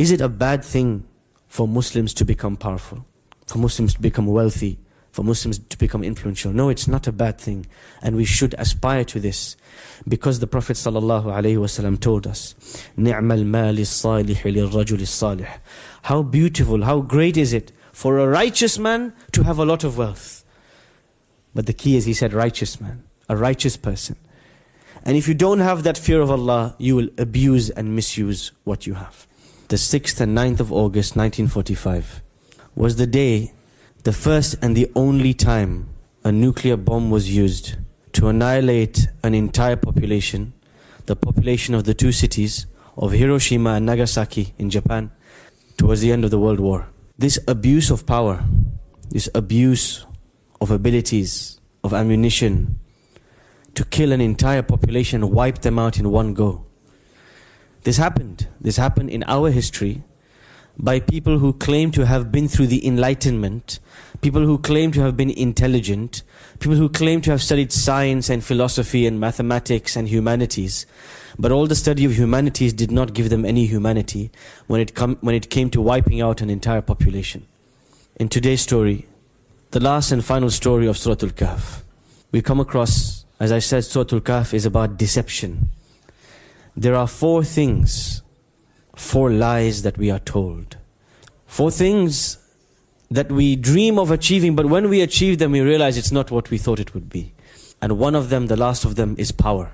Is it a bad thing for Muslims to become powerful, for Muslims to become wealthy, for Muslims to become influential? No, it's not a bad thing, and we should aspire to this, because the Prophet ﷺ told us, نِعْمَ الْمَالِ الصَّالِحِ لِلرَّجُلِ الصَّالِحِ. How beautiful, how great is it for a righteous man to have a lot of wealth. But the key is, he said, righteous man, a righteous person. And if you don't have that fear of Allah, you will abuse and misuse what you have. The 6th and 9th of August 1945 was the day, the first and the only time a nuclear bomb was used to annihilate an entire population, the population of the two cities of Hiroshima and Nagasaki in Japan, towards the end of the World War. This abuse of power, this abuse of abilities, of ammunition, to kill an entire population and wipe them out in one go. This happened in our history by people who claim to have been through the Enlightenment, people who claim to have been intelligent, people who claim to have studied science and philosophy and mathematics and humanities. But all the study of humanities did not give them any humanity when it came to wiping out an entire population. In today's story, the last and final story of Surah Al-Kahf, we come across, as I said, Surah Al-Kahf is about deception. There are 4 things, 4 lies that we are told. 4 things that we dream of achieving, but when we achieve them, we realize it's not what we thought it would be. And one of them, the last of them, is power.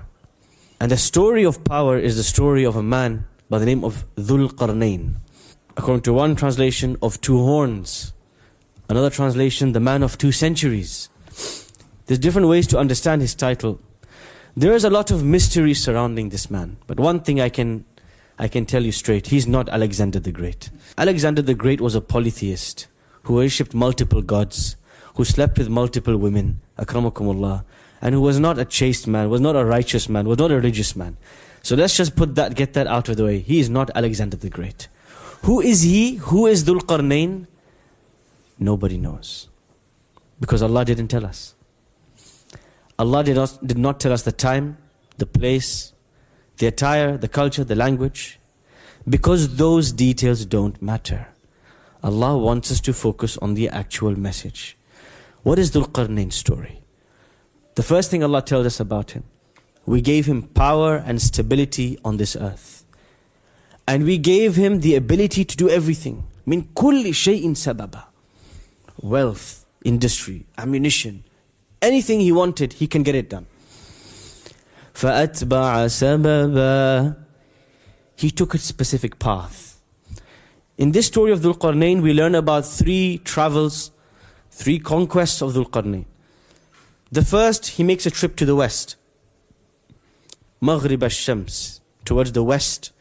And the story of power is the story of a man by the name of Dhul Qarnayn. According to one translation, of 2 horns. Another translation, the man of 2 centuries. There's different ways to understand his title. There is a lot of mystery surrounding this man. But one thing I can tell you straight, he's not Alexander the Great. Alexander the Great was a polytheist who worshipped multiple gods, who slept with multiple women, akramakumullah, and who was not a chaste man, was not a righteous man, was not a religious man. So let's just get that out of the way. He is not Alexander the Great. Who is he? Who is Dhul Qarnayn? Nobody knows. Because Allah didn't tell us. Allah did not tell us the time, the place, the attire, the culture, the language. Because those details don't matter. Allah wants us to focus on the actual message. What is Dhul Qarnayn's story? The first thing Allah tells us about him, we gave him power and stability on this earth. And we gave him the ability to do everything. Min kulli shay'in sababa. Wealth, industry, ammunition, anything he wanted, he can get it done. فَأَتْبَعَ سَبَبًا. He took a specific path. In this story of Dhul Qarnayn, we learn about 3 travels, 3 conquests of Dhul Qarnayn. The first, he makes a trip to the west. Maghrib al-Shams, towards the west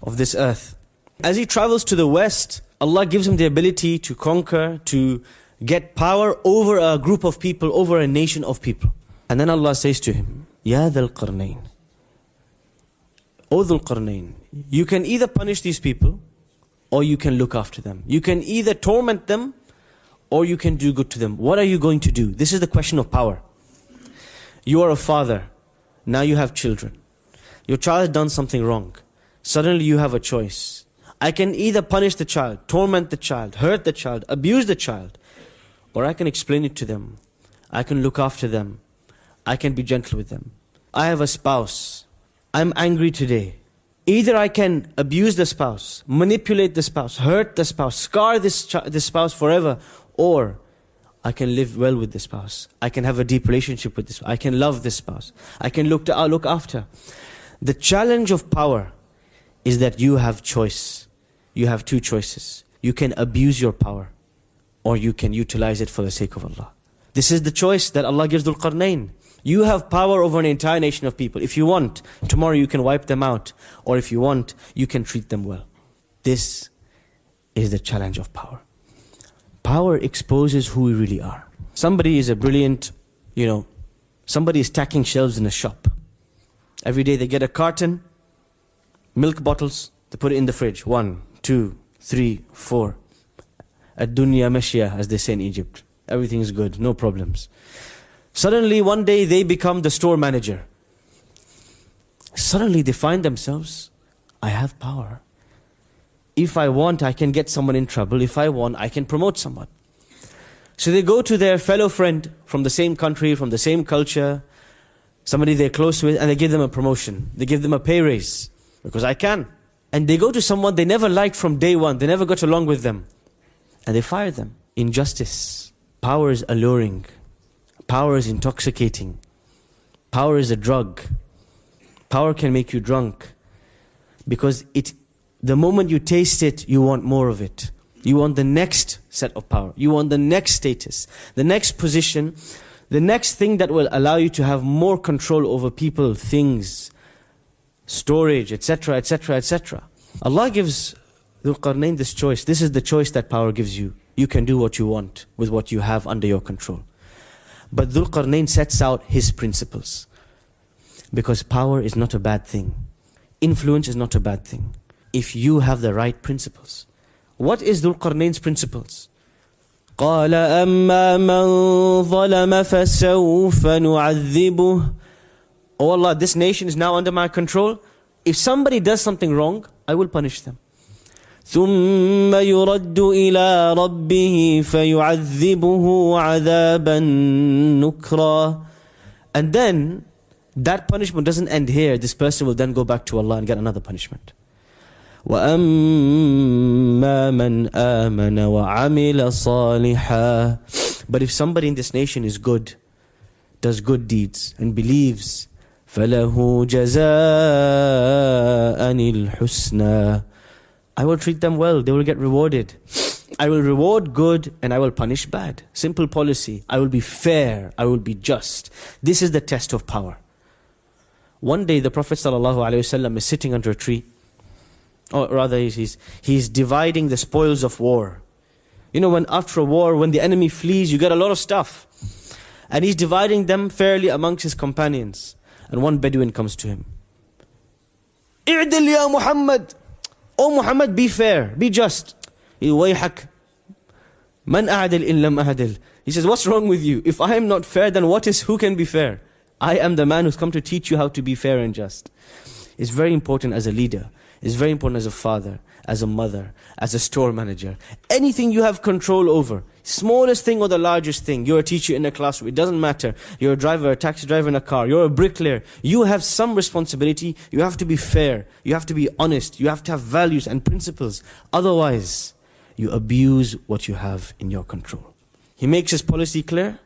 of this earth. As he travels to the west, Allah gives him the ability to conquer, to get power over a group of people, over a nation of people. And then Allah says to him, Ya Dhul Qarnayn, O Dhul Qarnayn, you can either punish these people, or you can look after them. You can either torment them, or you can do good to them. What are you going to do? This is the question of power. You are a father. Now you have children. Your child has done something wrong. Suddenly you have a choice. I can either punish the child, torment the child, hurt the child, abuse the child, or I can explain it to them. I can look after them. I can be gentle with them. I have a spouse. I'm angry today. Either I can abuse the spouse, manipulate the spouse, hurt the spouse, scar this spouse forever, or I can live well with the spouse. I can have a deep relationship with this spouse. I can love this spouse. I can look after. The challenge of power is that you have choice. You have 2 choices. You can abuse your power, or you can utilize it for the sake of Allah. This is the choice that Allah gives Dhul Qarnayn. You have power over an entire nation of people. If you want, tomorrow you can wipe them out. Or if you want, you can treat them well. This is the challenge of power. Power exposes who we really are. Somebody is a brilliant, somebody is stacking shelves in a shop. Every day they get a carton, milk bottles, they put it in the fridge. 1, 2, 3, 4. Ad-dunya mashya, as they say in Egypt. Everything is good, no problems. Suddenly one day they become the store manager. Suddenly they find themselves, I have power. If I want, I can get someone in trouble. If I want, I can promote someone. So they go to their fellow friend from the same country, from the same culture, somebody they're close with, and they give them a promotion. They give them a pay raise, because I can. And they go to someone they never liked from day one. They never got along with them. And they fire them. Injustice. Power is alluring. Power is intoxicating. Power is a drug. Power can make you drunk. Because the moment you taste it, you want more of it. You want the next set of power. You want the next status, the next position, the next thing that will allow you to have more control over people, things, storage, etc., etc., etc. Allah gives Dhul Qarnayn this choice. This is the choice that power gives you. You can do what you want with what you have under your control. But Dhul Qarnayn sets out his principles. Because power is not a bad thing. Influence is not a bad thing. If you have the right principles. What is Dhul Qarnayn's principles? قَالَ أَمَّا مَنْ ظَلَمَ فَسَوْفَ نُعَذِّبُهُ. Oh Allah, this nation is now under my control. If somebody does something wrong, I will punish them. ثُمَّ يُرَدُّ إِلَىٰ رَبِّهِ فَيُعَذِّبُهُ عَذَابًا نُكْرًا. And then, that punishment doesn't end here. This person will then go back to Allah and get another punishment. وَأَمَّا مَنْ آمَنَ وَعَمِلَ صَالِحًا. But if somebody in this nation is good, does good deeds and believes, فَلَهُ جَزَاءً الْحُسْنَى. I will treat them well, they will get rewarded. I will reward good and I will punish bad. Simple policy. I will be fair, I will be just. This is the test of power. One day the Prophet ﷺ is sitting under a tree. Or rather, he's dividing the spoils of war. You know, when after a war, when the enemy flees, you get a lot of stuff. And he's dividing them fairly amongst his companions. And one Bedouin comes to him. "I'dil ya Muhammad." Oh Muhammad, be fair, be just. وَيْحَكْ مَنْ أَعْدِلْ إِن لَمْ أَعْدِلْ. He says, what's wrong with you? If I am not fair, then who can be fair? I am the man who's come to teach you how to be fair and just. It's very important as a leader. It's very important as a father, as a mother, as a store manager. Anything you have control over, smallest thing or the largest thing. You're a teacher in a classroom, it doesn't matter. You're a driver, a taxi driver in a car. You're a bricklayer. You have some responsibility. You have to be fair. You have to be honest. You have to have values and principles. Otherwise, you abuse what you have in your control. He makes his policy clear.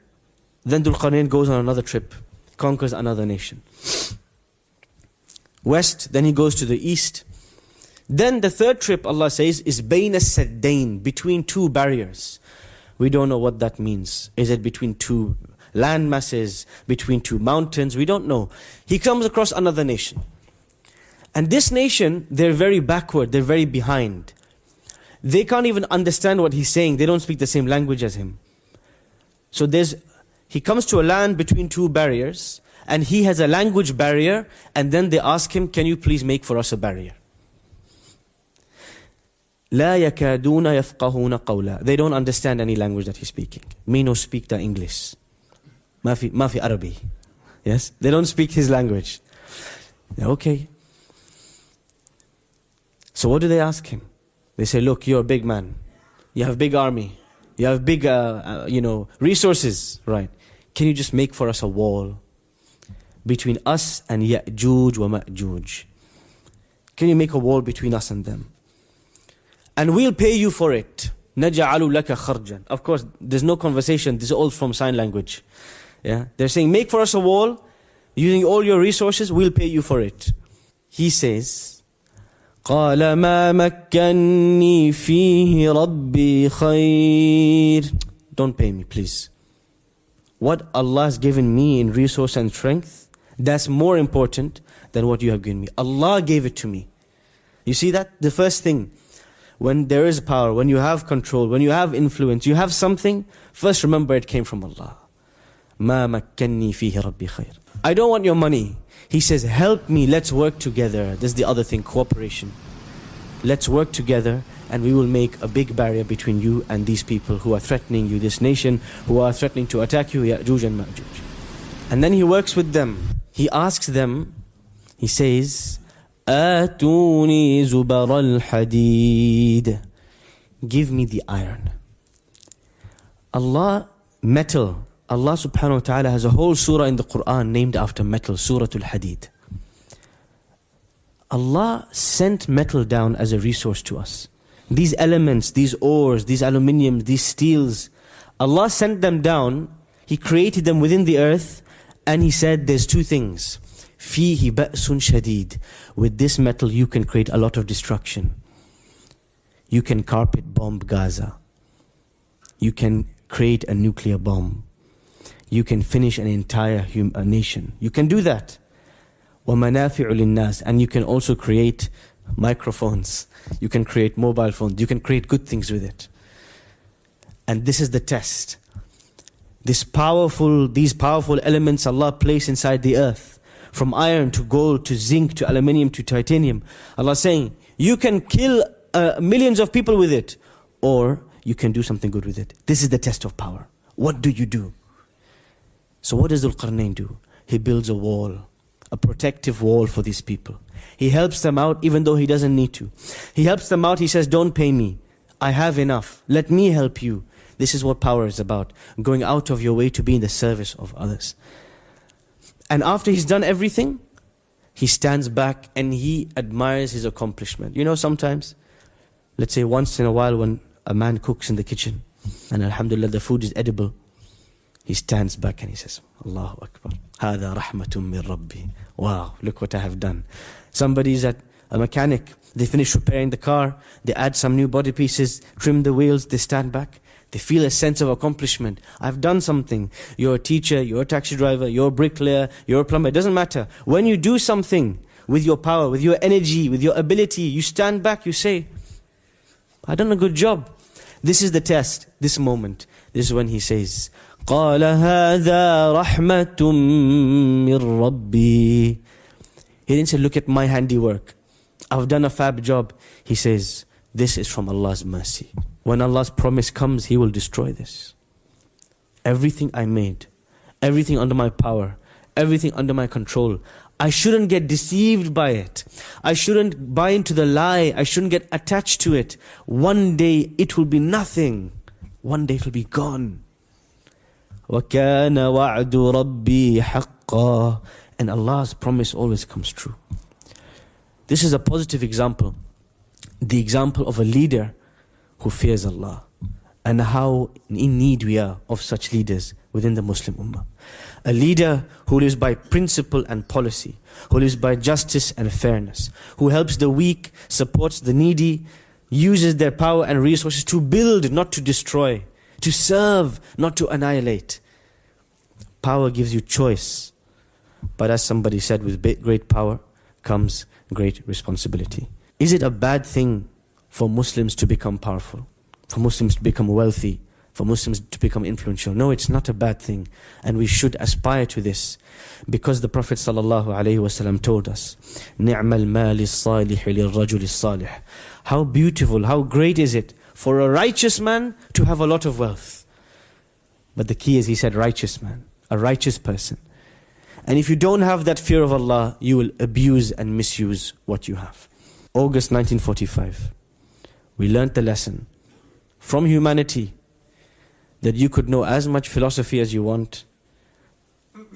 Then Dhul Qarnayn goes on another trip, conquers another nation. West, then he goes to the east. Then the third trip, Allah says, is بَيْنَ السَّدَّيْن, between two barriers. We don't know what that means. Is it between two land masses, between two mountains? We don't know. He comes across another nation. And this nation, they're very backward, they're very behind. They can't even understand what he's saying. They don't speak the same language as him. So he comes to a land between two barriers, and he has a language barrier, and then they ask him, can you please make for us a barrier? لا يكادون يفقهون قولا. They don't understand any language that he's speaking. Me no speak the English. ما في Arabi. Yes? They don't speak his language. Okay. So what do they ask him? They say, look, you're a big man. You have a big army. You have big, resources. Right. Can you just make for us a wall between us and Ya'juj wa Ma'juj? Can you make a wall between us and them? And we'll pay you for it. نَجَعَلُ لَكَ خَرْجًا. Of course, there's no conversation. This is all from sign language. Yeah, they're saying, make for us a wall, using all your resources, we'll pay you for it. He says, قَالَ مَا مَكَّنِّي فِيهِ رَبِّي خَيْرٌ. Don't pay me, please. What Allah has given me in resource and strength, that's more important than what you have given me. Allah gave it to me. You see that? The first thing. When there is power, when you have control, when you have influence, you have something, first remember it came from Allah. مَا مَكَّنِّي فِيهِ رَبِّي خَيْرٌ. I don't want your money. He says, help me, let's work together. This is the other thing, cooperation. Let's work together and we will make a big barrier between you and these people who are threatening you, this nation, who are threatening to attack you, Ya'juj and Ma'juj. And then he works with them. He asks them, he says, آتوني زبر الحديد. Give me the iron. Metal. Allah subhanahu wa ta'ala has a whole surah in the Quran named after metal, Surah Al-Hadid. Allah sent metal down as a resource to us. These elements, these ores, these aluminium, these steels, Allah sent them down. He created them within the earth, and He said there's two things. فِيهِ بَأْسٌ شَدِيد. With this metal you can create a lot of destruction. You can carpet bomb Gaza. You can create a nuclear bomb. You can finish an entire nation. You can do that. وَمَنَافِعُ لِلنَّاسِ. And you can also create microphones. You can create mobile phones. You can create good things with it. And this is the test. These powerful elements Allah placed inside the earth, from iron to gold to zinc to aluminium to titanium. Allah is saying, you can kill millions of people with it, or you can do something good with it. This is the test of power. What do you do? So what does Dhul Qarnayn do? He builds a wall, a protective wall for these people. He helps them out even though he doesn't need to. He helps them out, he says, don't pay me. I have enough. Let me help you. This is what power is about. Going out of your way to be in the service of others. And after he's done everything, he stands back and he admires his accomplishment. You know, sometimes, let's say once in a while when a man cooks in the kitchen and alhamdulillah the food is edible, he stands back and he says, Allahu Akbar, هَذَا رَحْمَةٌ مِّن رَبِّي. Wow, look what I have done. Somebody's at a mechanic, they finish repairing the car, they add some new body pieces, trim the wheels, they stand back. They feel a sense of accomplishment. I've done something. You're a teacher, you're a taxi driver, you're a bricklayer, you're a plumber. It doesn't matter. When you do something with your power, with your energy, with your ability, you stand back, you say, I've done a good job. This is the test, this moment. This is when he says, قَالَ هَذَا رَحْمَةٌ مِّن رَبِّي. He didn't say, look at my handiwork. I've done a fab job. He says, this is from Allah's mercy. When Allah's promise comes, He will destroy this. Everything I made, everything under my power, everything under my control, I shouldn't get deceived by it. I shouldn't buy into the lie. I shouldn't get attached to it. One day it will be nothing. One day it will be gone. وَكَانَ وَعْدُ رَبِّي حَقًّا. And Allah's promise always comes true. This is a positive example. The example of a leader who fears Allah, and how in need we are of such leaders within the Muslim Ummah. A leader who lives by principle and policy, who lives by justice and fairness, who helps the weak, supports the needy, uses their power and resources to build, not to destroy, to serve, not to annihilate. Power gives you choice, but as somebody said, with great power comes great responsibility. Is it a bad thing for Muslims to become powerful, for Muslims to become wealthy, for Muslims to become influential? No, it's not a bad thing, and we should aspire to this, because the Prophet ﷺ told us, نِعْمَ الْمَالِ الصَّالِحِ لِلرَّجُلِ الصَّالِحِ. How beautiful, how great is it for a righteous man to have a lot of wealth. But the key is, he said, righteous man, a righteous person. And if you don't have that fear of Allah, you will abuse and misuse what you have. August 1945. We learnt the lesson from humanity that you could know as much philosophy as you want,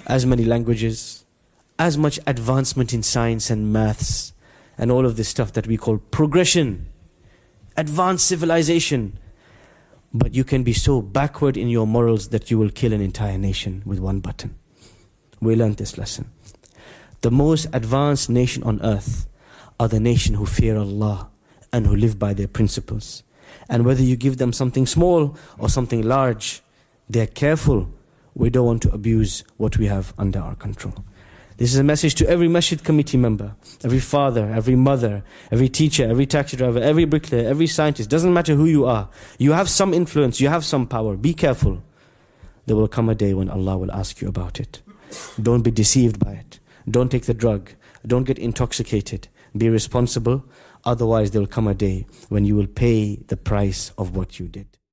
as many languages, as much advancement in science and maths, and all of this stuff that we call progression, advanced civilization. But you can be so backward in your morals that you will kill an entire nation with one button. We learnt this lesson. The most advanced nation on earth are the nation who fear Allah and who live by their principles. And whether you give them something small or something large, they're careful. We don't want to abuse what we have under our control. This is a message to every masjid committee member, every father, every mother, every teacher, every taxi driver, every bricklayer, every scientist. Doesn't matter who you are. You have some influence, you have some power. Be careful. There will come a day when Allah will ask you about it. Don't be deceived by it. Don't take the drug. Don't get intoxicated. Be responsible. Otherwise, there will come a day when you will pay the price of what you did.